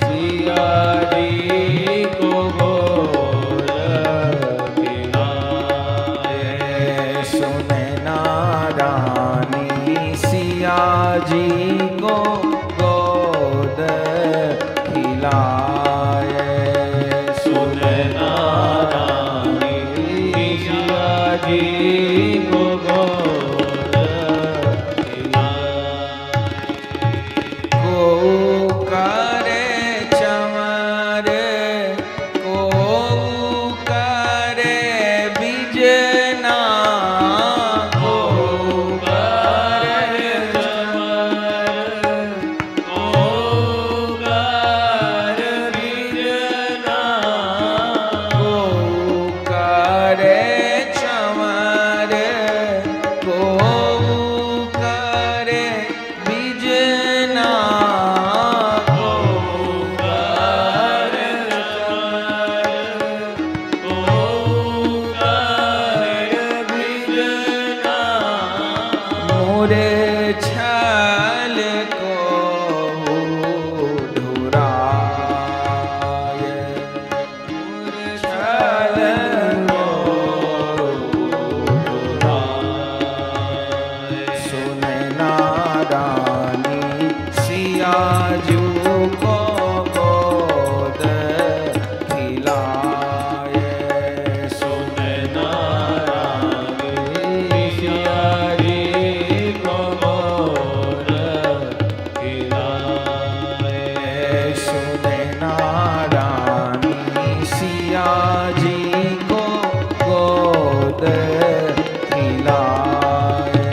सिया जी को गोद खिलाए सुने नारानी सिया जी को गोद खिलाए सुने नारानी सिया जी को गोद खिलाए को करे चमर को करे बिजना को करे चमर को करे बिजना को करे चमर को करे बिजना को करे चमर को करे बिजना मोरे छल को धुराए छल को सुने नारानी सिया जू को गोद खिलाए सुने नारानी सिया जी को गोद खिलाए सुने नारानी सिया जी को गोद खिलाए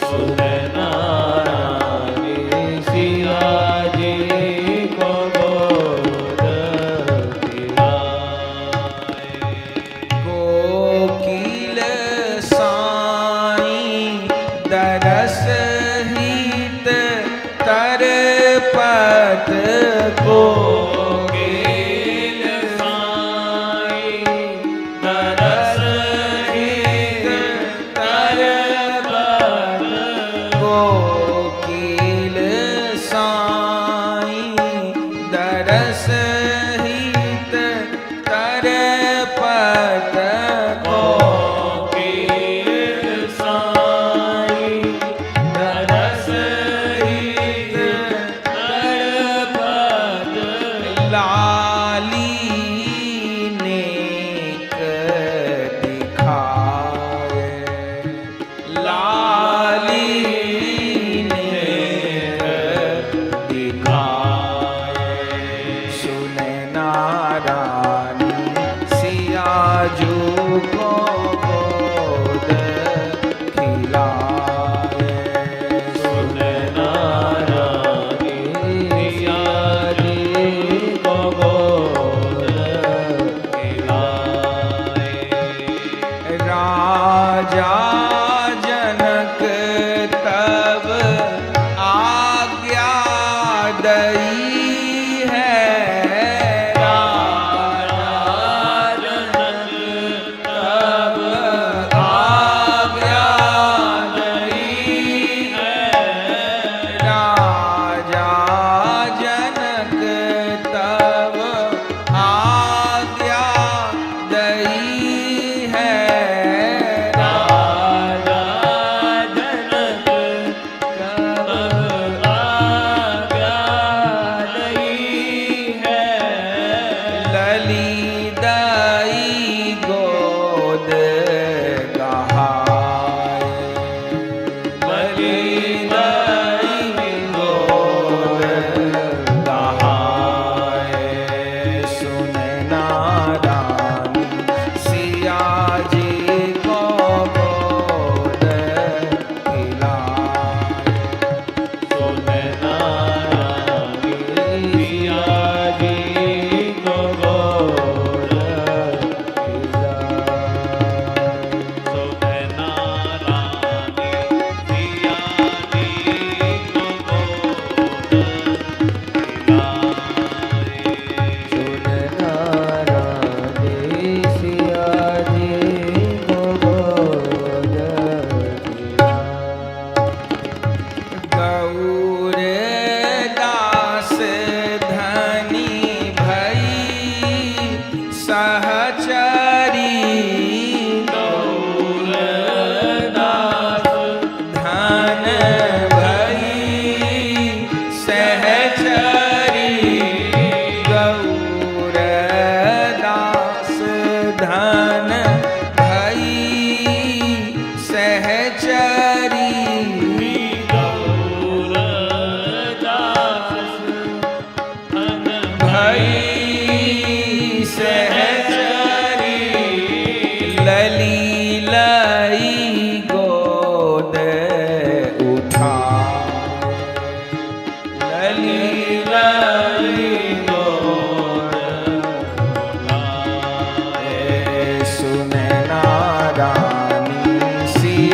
सुने नारानी सिया जी को गोद खिलाए कोकिल साईं दरस हित तरपत को कोकिल साईं दरस हित तरपत कोकिल साईं दरस हित तरपत को कोकिल साईं दरस हित तरपत लाली नेक दिखाए लाली नेक दिखाए सुने नारानी सिया जू को गोद खिलाए सुने नारानी सिया जी को गोद खिलाए राजा जनक तब आज्ञा दई है राजा जनक तब आज्ञा दई है राजा जनक तब आज्ञा दई है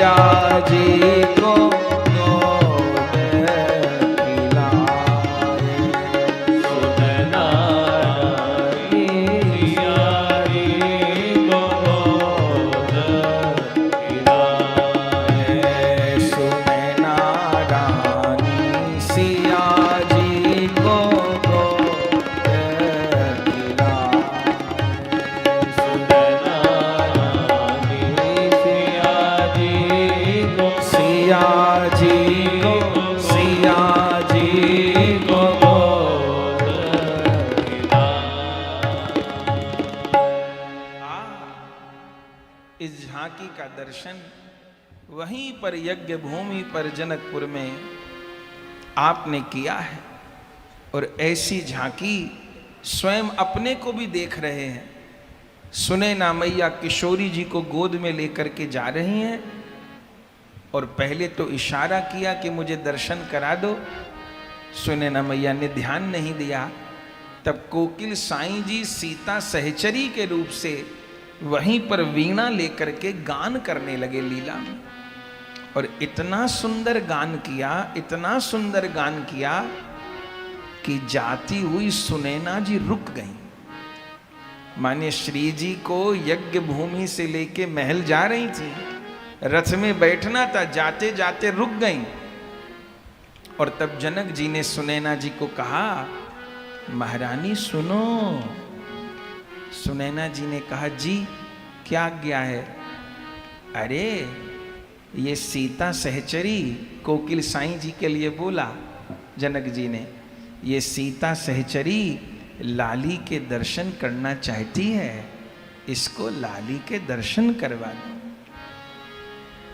सिया जी को गोद खिलाए। सुन नारायणी सिया जी को गोद खिलाए। सुने नारायणी सिया जी को गोद खिलाए। सुन नारायणी सिया जी को सिया जी को सिया जी को गोद खिलाए। इस झांकी का दर्शन वहीं पर यज्ञ भूमि पर जनकपुर में आपने किया है। और ऐसी झांकी स्वयं अपने को भी देख रहे हैं। सुनैना मैया किशोरी जी को गोद में लेकर के जा रही हैं और पहले तो इशारा किया कि मुझे दर्शन करा दो। सुनैना मैया ने ध्यान नहीं दिया। तब कोकिल साईं जी सीता सहचरी के रूप से वहीं पर वीणा लेकर के गान करने लगे लीला में। और इतना सुंदर गान किया, इतना सुंदर गान किया कि जाती हुई सुनैना जी रुक गई। माने श्री जी को यज्ञ भूमि से लेके महल जा रही थी, रथ में बैठना था, जाते जाते रुक गई। और तब जनक जी ने सुनैना जी को कहा, महारानी सुनो। सुनैना जी ने कहा, जी क्या आज्ञा है? अरे ये सीता सहचरी कोकिल साईं जी के लिए बोला जनक जी ने, ये सीता सहचरी लाली के दर्शन करना चाहती है, इसको लाली के दर्शन करवा दो।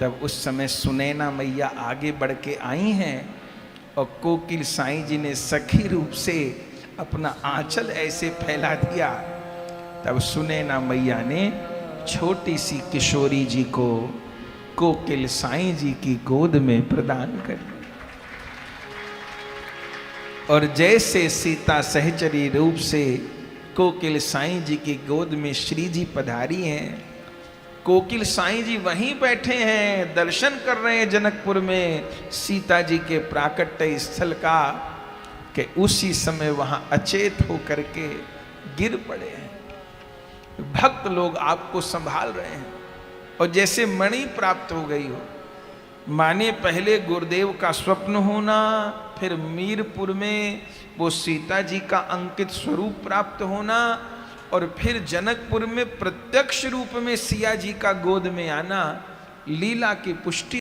तब उस समय सुनैना मैया आगे बढ़ के आई हैं और कोकिल साईं जी ने सखी रूप से अपना आंचल ऐसे फैला दिया। तब सुनैना मैया ने छोटी सी किशोरी जी को कोकिल साईं जी की गोद में प्रदान कर दिया। और जैसे सीता सहचरी रूप से कोकिल साईं जी की गोद में श्री जी पधारी हैं, कोकिल साईं जी वहीं बैठे हैं, दर्शन कर रहे हैं जनकपुर में सीता जी के प्राकट्य स्थल का, कि उसी समय वहां अचेत होकर के गिर पड़े हैं। भक्त लोग आपको संभाल रहे हैं और जैसे मणि प्राप्त हो गई हो। माने पहले गुरुदेव का स्वप्न होना, फिर मीरपुर में वो सीता जी का अंकित स्वरूप प्राप्त होना, और फिर जनकपुर में प्रत्यक्ष रूप में सिया जी का गोद में आना, लीला की पुष्टि